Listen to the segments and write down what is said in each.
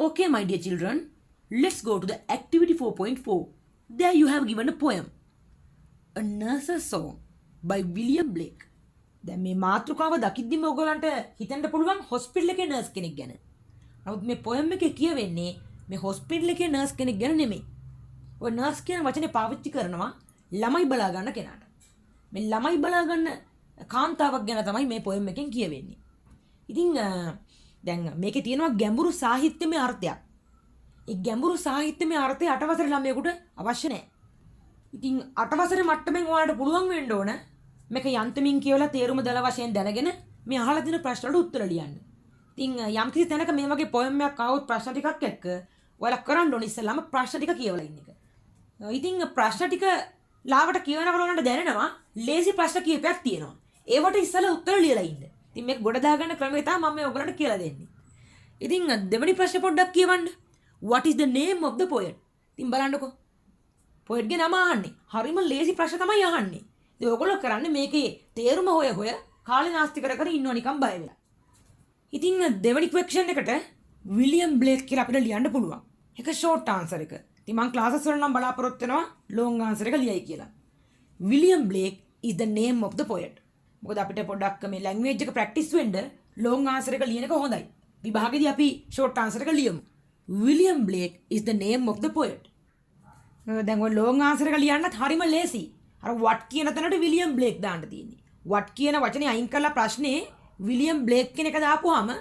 Okay, my dear children, let's go to the activity 4.4. There you have given a poem. A Nurse's Song by William Blake. දැන් මේ මාතෘකාව දකිද්දිම ඔයගොල්ලන්ට හිතෙන්න පුළුවන් hospital එකේ nurse කෙනෙක් ගැන. නමුත් මේ පොයම් එකේ කියවෙන්නේ මේ හොස්පිටල් එකේ නර්ස් කෙනෙක් ගැන නෙමෙයි. ඔය නර්ස් කියන වචනේ පාවිච්චි කරනවා ළමයි බලා ගන්න කෙනාට. මේ ළමයි බලා ගන්න කාන්තාවක් ගැන තමයි මේ පොයම් එකෙන් කියවෙන්නේ. ඉතින් දැන් මේකේ තියෙනවා ගැඹුරු සාහිත්‍යමය අර්ථයක්. ඒ ගැඹුරු සාහිත්‍යමය අර්ථය 8 වසරේ ළමයෙකුට අවශ්‍ය නැහැ. ඉතින් 8 වසරේ මට්ටමින් ඔයාලට පුළුවන් වෙන්න ඕන මේක යන්තමින් කියවලා තේරුම දල වශයෙන් දැනගෙන මේ අහලා තියෙන ප්‍රශ්න වලට උත්තර ලියන්න. ඉතින් යම්කිසි තැනක මේ වගේ පොයම් එකක් ආවොත් ප්‍රශ්න ටිකක් එක්ක ඔයාලා කරන්න ඕනේ ඉස්සෙල්ලාම ප්‍රශ්න ටික කියවලා ඉන්න එක. ඉතින් ප්‍රශ්න ටික ලාවට කියවනකොට ඔයාලට දැනෙනවා ලේසි ප්‍රශ්න කීපයක් තියෙනවා. ඒවට ඉස්සෙල්ලා උත්තර ලියලා ඉන්න. ඉතින් මේක ගොඩ දාගන්න ක්‍රමය තමයි මම මේ ඔයගලන්ට කියලා දෙන්නේ. ඉතින් දෙවෙනි ප්‍රශ්නේ පොඩ්ඩක් කියවන්න. What is the name of the poet? ඉතින් බලන්නකෝ. poet ගේ නම අහන්නේ. හරිම ලේසි ප්‍රශ්න තමයි අහන්නේ. ඉතින් ඔයගොල්ලෝ කරන්නේ මේකේ තේරුම හොය කාලේ නාස්ති කර ඉන්නව නිකන් බය වෙලා. ඉතින් දෙවෙනි ක්වෙස්චන් එකට විලියම් බ්ලේක් කියලා අපිට ලියන්න පුළුවන්. ඒක ෂෝට් ආන්සර් එක. ඉතින් මම ක්ලාසස් වල නම් බලාපොරොත්තු වෙනවා ලොංග් ආන්සර් එක ලියයි කියලා. William Blake is the name of the poet. මොකද අපිට පොඩ්ඩක් මේ ලැන්ග්වේජ් එක ප්‍රැක්ටිස් වෙන්න ලොංග් ආන්සර් එක ලියන එක හොඳයි. විභාගෙදී අපි ෂෝට් ආන්සර් එක ලියමු. William Blake is the name of the poet. දැන් ඔය ලොංග් ආන්සර් එක ලියන්නත් හරිම ලේසි. අර what කියන තැනට විලියම් බ්ලේක් දාන්න තියෙන්නේ. what කියන වචනේ අයින් කරලා ප්‍රශ්නේ විලියම් බ්ලේක් කියන එක දාපුවාම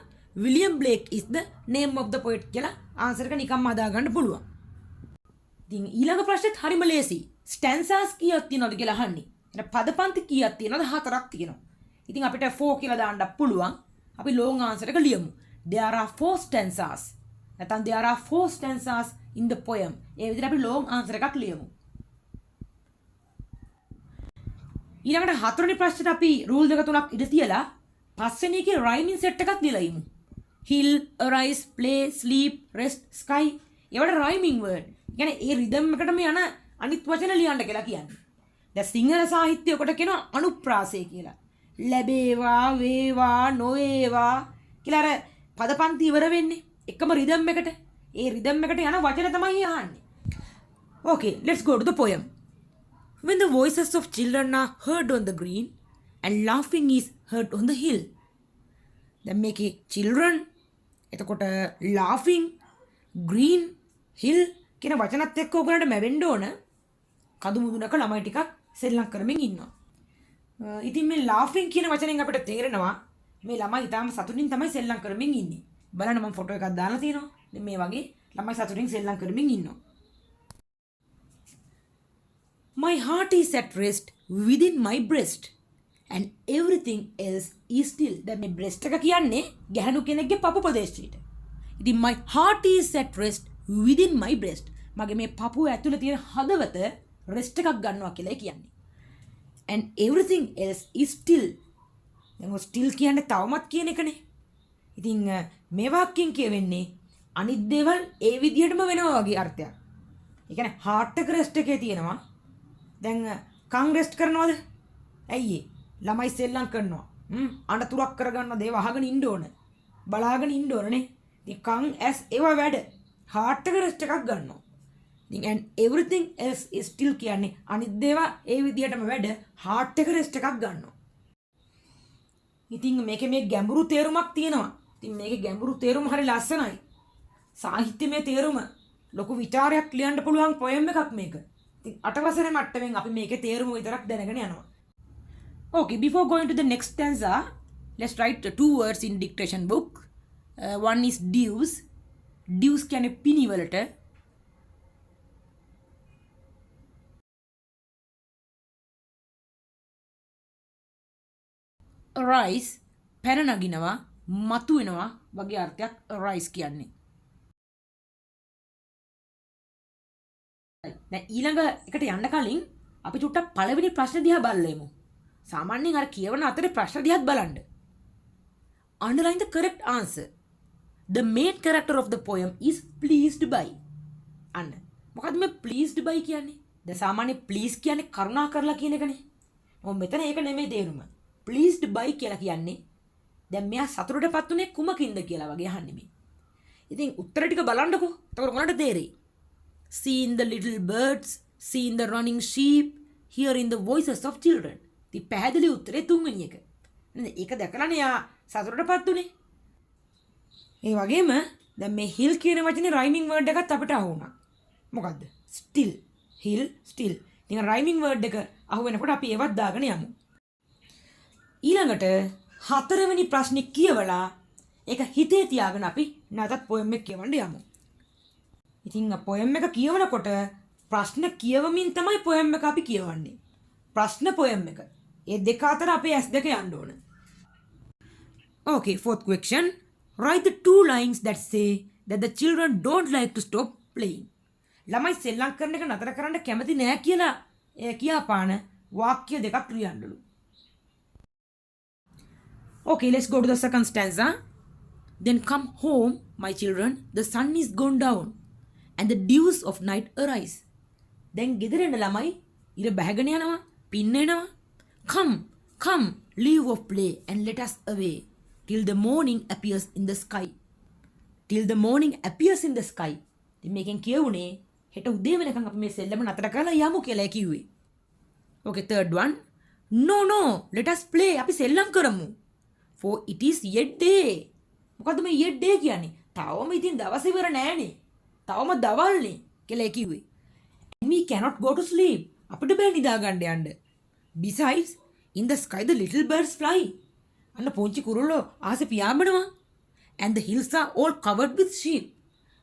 William Blake is the name of the poet කියලා ආන්සර් එක නිකම්ම හදා ගන්න පුළුවන්. ඉතින් ඊළඟ ප්‍රශ්නේත් හරිම ලේසි. ස්ටැන්සාස් කීයක් තියෙනවද කියලා අහන්නේ. එන පදපන්ති කීයක් තියෙනවද? 4ක් තියෙනවා. ඉතින් අපිට 4 කියලා දාන්නත් පුළුවන්. අපි ලොංග් ආන්සර් එක ලියමු. There are 4 stanzas. නැත්නම් there are 4 stanzas in the poem. ඒ විදිහට අපි ලොංග් ආන්සර් එකක් ලියමු. ඊළඟට හතරවෙනි ප්‍රශ්නෙට අපි රූල් දෙක තුනක් ඉඳ තියලා පස්වෙනි එකේ රයිමින් සෙට් එකක් දීලා ඉමු. hill, arise, play, sleep, rest, sky. ඒවට රයිමින් වර්ඩ්. يعني ඒ රිද්ම් එකටම යන අනිත් වචන ලියන්න කියලා කියන්නේ. දැන් සිංහල සාහිත්‍යය කොට කියනවා අනුප්‍රාසය කියලා. ලැබේවා, වේවා, නොවේවා කියලා අර පදපන්ති ඉවර වෙන්නේ එකම රිද්ම් එකට. ඒ රිද්ම් එකට යන වචන තමයි අහන්නේ. Okay, let's go to the poem. When the voices of children are heard on the green and laughing is heard on the hill. දැන් මේකේ children එතකොට laughing green hill කියන වචනත් එක්ක ඔයගලන්ට මැවෙන්න ඕන කඳු මුදුනක ළමයි ටිකක් සෙල්ලම් කරමින් ඉන්නවා. ඉතින් මේ laughing කියන වචනෙන් අපිට තේරෙනවා මේ ළමයි ඊටාම සතුටින් තමයි සෙල්ලම් කරමින් ඉන්නේ. බලන්න මම ෆොටෝ එකක් දාලා තියෙනවා. මේ වගේ ළමයි සතුටින් සෙල්ලම් කරමින් ඉන්නවා. My heart is at rest within my breast and everything else is still. දැන් මේ breast එක කියන්නේ ගැහණු කෙනෙක්ගේ පපු ප්‍රදේශයට. ඉතින් my heart is at rest within my breast. මගේ මේ පපුව ඇතුලේ තියෙන හදවත rest එකක් ගන්නවා කියලා කියන්නේ. And everything else is still. දැන් ඔය still කියන්නේ තවමත් කියන එකනේ. ඉතින් මේ වාක්‍යයෙන් කියවෙන්නේ අනිත් දේවල් ඒ විදිහටම වෙනවා වගේ අර්ථයක්. ඒ කියන්නේ heart එක rest එකේ තියෙනවා. දැන් කන් රෙස්ට් කරනවද? ඇයි ඒ? ළමයි සෙල්ලම් කරනවා. අඬතුරක් කරගන්න දේව අහගෙන ඉන්න ඕන. බලාගෙන ඉන්න ඕනනේ. ඉතින් කන් ඇස් ඒව වැඩ. හાર્ට් එක රෙස්ට් එකක් ගන්නවා. ඉතින් and everything else is still කියන්නේ අනිත් දේවා ඒ විදිහටම වැඩ හાર્ට් එක රෙස්ට් එකක් ගන්නවා. ඉතින් මේකේ මේ ගැඹුරු තේරුමක් තියෙනවා. ඉතින් මේකේ ගැඹුරු තේරුම හරි ලස්සනයි. සාහිත්‍යමය තේරුම ලොකු විචාරයක් ලියන්න පුළුවන් පොයම් එකක් මේක. ඉතින් 8 වසරේ මට්ටමින් අපි මේකේ තේරුම විතරක් දැනගෙන යනවා. Okay, before going to the next stanza, let's write 2 words in dictation book. One is dues. Dues කියන්නේ පිනිවලට. Rise පැන නගිනවා, මතු වෙනවා වගේ අර්ථයක් rise කියන්නේ. දැන් ඊළඟ එකට යන්න කලින් අපි චුට්ටක් පළවෙනි ප්‍රශ්න දිහා බලමු. සාමාන්‍යයෙන් අර කියවන අතරේ ප්‍රශ්න දිහාත් බලන්න. Underline the correct answer. The main character of the poem is pleased by. අන්න. මොකද්ද මේ pleased by කියන්නේ? දැන් සාමාන්‍ය please කියන්නේ කරුණා කරලා කියන එකනේ. මොකද මෙතන ඒක නෙමෙයි තේරුම. pleased by කියලා කියන්නේ දැන් මෙයා සතුටටපත් උනේ කුමකින්ද කියලා වගේ අහන්නේ මේ. ඉතින් උත්තර ටික බලන්නකෝ. එතකොට මොනවද තේරෙයි? Seeing the little birds, seeing the running sheep, hearing the voices of children. ඉතින් පැහැදිලි උත්තරේ තුන්වෙනි එක. නේද? ඒක දැකලානේ යා සතුටටපත් උනේ. ඒ වගේම දැන් මේ hill කියන වචනේ rhyming word එකත් අපිට අහු වුණා. මොකද්ද? still. hill still. ඉතින් rhyming word එක අහු වෙනකොට අපි ඒවත් දාගෙන යමු. ඊළඟට හතරවෙනි ප්‍රශ්නේ කියවලා ඒක හිතේ තියාගෙන අපි නැවතත් poem එක කියවන්න යමු. ඉතින් poem එක කියවනකොට ප්‍රශ්න කියවමින් තමයි poem එක අපි කියවන්නේ. ප්‍රශ්න poem එක. ඒ දෙක අතර අපේ S2 යන්න ඕන. Okay, fourth question. Write the two lines that say that the children don't like to stop playing. ළමයි සෙල්ලම් කරන එක නතර කරන්න කැමති නෑ කියලා කියාපාන වාක්‍ය දෙකක් ලියන්නලු. Okay, let's go to the second stanza. Then come home, my children, the sun is gone down, and the dews of night arise. Then ගෙදර එන ළමයි ඉර බැහැගෙන යනවා, පින්න එනවා. Come, come, leave of play and let us away till the morning appears in the sky. Till the morning appears in the sky. ඉතින් මේකෙන් කියුනේ හෙට උදේ වෙනකන් අපි මේ සෙල්ලම නතර කරලා යමු කියලා කිව්වේ. Okay, third one. No, no, let us play. අපි සෙල්ලම් කරමු. For it is yet day. මොකද්ද මේ yet day කියන්නේ? තවම ඉතින් දවස් ඉවර නෑනේ. තවම දවල්නේ කියලා කිව්වේ. We cannot go to sleep. අපිට බෑ නිදා ගන්න යන්න. Besides, in the sky the little birds fly. අන්න පොන්චි කුරුල්ලෝ ආසෙ පියාඹනවා. And the hills are all covered with sheep.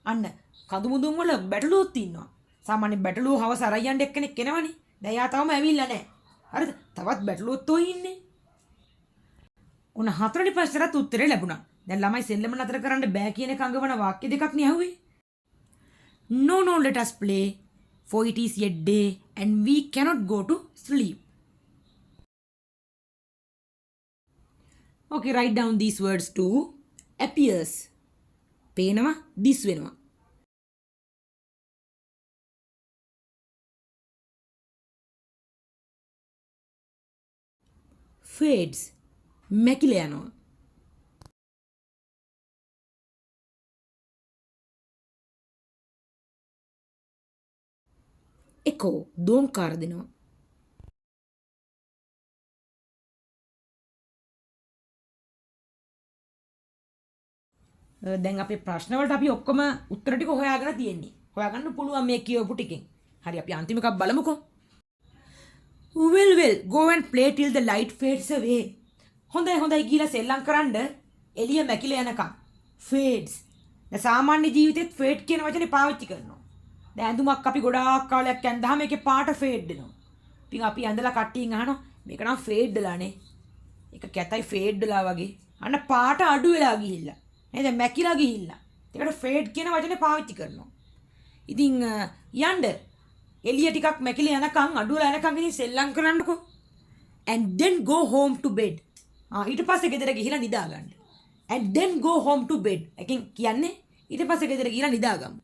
අන්න කඳු මුදුන් වල බැටළුවොත් ඉන්නවා. සාමාන්‍ය බැටළුවෝ හවස අරන් යන්න එක්කෙනෙක් එනවනේ. දැන් යා තාම ඇවිල්ලා නැහැ. හරිද? තවත් බැටළුවොත් ඔය ඉන්නේ. උන හතරවෙනි ප්‍රශ්නට උත්තරේ ලැබුණා. දැන් ළමයි සෙල්ලම නතර කරන්න බෑ කියන එක අඟවන වාක්‍ය දෙකක් නේ අහුවේ. No, no, let us play, for it is yet day and we cannot go to sleep. Okay, write down these words too. Appears. පේනවා, this වෙනවා. Fades. මැකිලා යනවා. Echo. දෝංකාර දෙනවා. දැන් අපේ ප්‍රශ්න වලට අපි ඔක්කොම උත්තර ටික හොයාගෙන තියෙන්නේ. හොයාගන්න පුළුවන් මේ කියවපු ටිකෙන්. හරි අපි අන්තිම එකක් බලමුකෝ. Well, go and play till the light fades away. හොඳයි ගිහලා සෙල්ලම් කරන්න එළිය මැකිලා යනකම්. Fades. දැන් සාමාන්‍ය ජීවිතේත් fade කියන වචනේ පාවිච්චි කරනවා. දැන් ඇඳුමක් අපි ගොඩාක් කාලයක් ඇඳහම ඒකේ පාට fade වෙනවා. ඉතින් අපි ඇඳලා කට්ටියෙන් අහනවා මේක නම් fade වෙලානේ. ඒක කැතයි fade වෙලා වගේ. අන්න පාට අඩු වෙලා ගිහිල්ලා. නේද මැකිලා ගිහිල්ලා. ඒකට fade කියන වචනේ පාවිච්චි කරනවා. ඉතින් යන්න එළිය ටිකක් මැකිලා යනකම් අඩු වෙලා යනකම් ඉතින් සෙල්ලම් කරන්නකෝ. And then go home to bed. ඊට පස්සේ ගෙදර ගිහිලා නිදා ගන්න. And then go home to bed. එකෙන් කියන්නේ ඊට පස්සේ ගෙදර ගිහිලා නිදාගමු.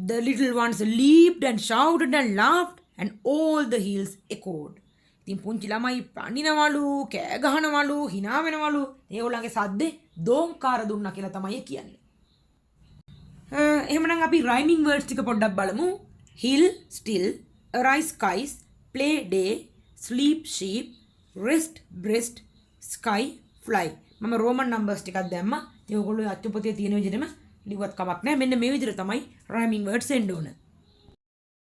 The little ones leaped and shouted and laughed and all the hills echoed. ඉතින් පුංචි ළමයි පණිනවලු, කෑ ගහනවලු, hina වෙනවලු. ඒගොල්ලන්ගේ සද්දේ දෝංකාර දුන්නා කියලා තමයි කියන්නේ. එහෙමනම් අපි rhyming words ටික පොඩ්ඩක් බලමු. Hill still, arise skies, play day, sleep sheep, rest breast, sky fly. මම roman numbers ටිකක් දැම්මා. ඉතින් ඔයගොල්ලෝ අච්චු පොතේ තියෙන විදිහටම ලිව්වත් කමක් නැහැ. මෙන්න මේ විදිහට තමයි rhyming words එන්න ඕන.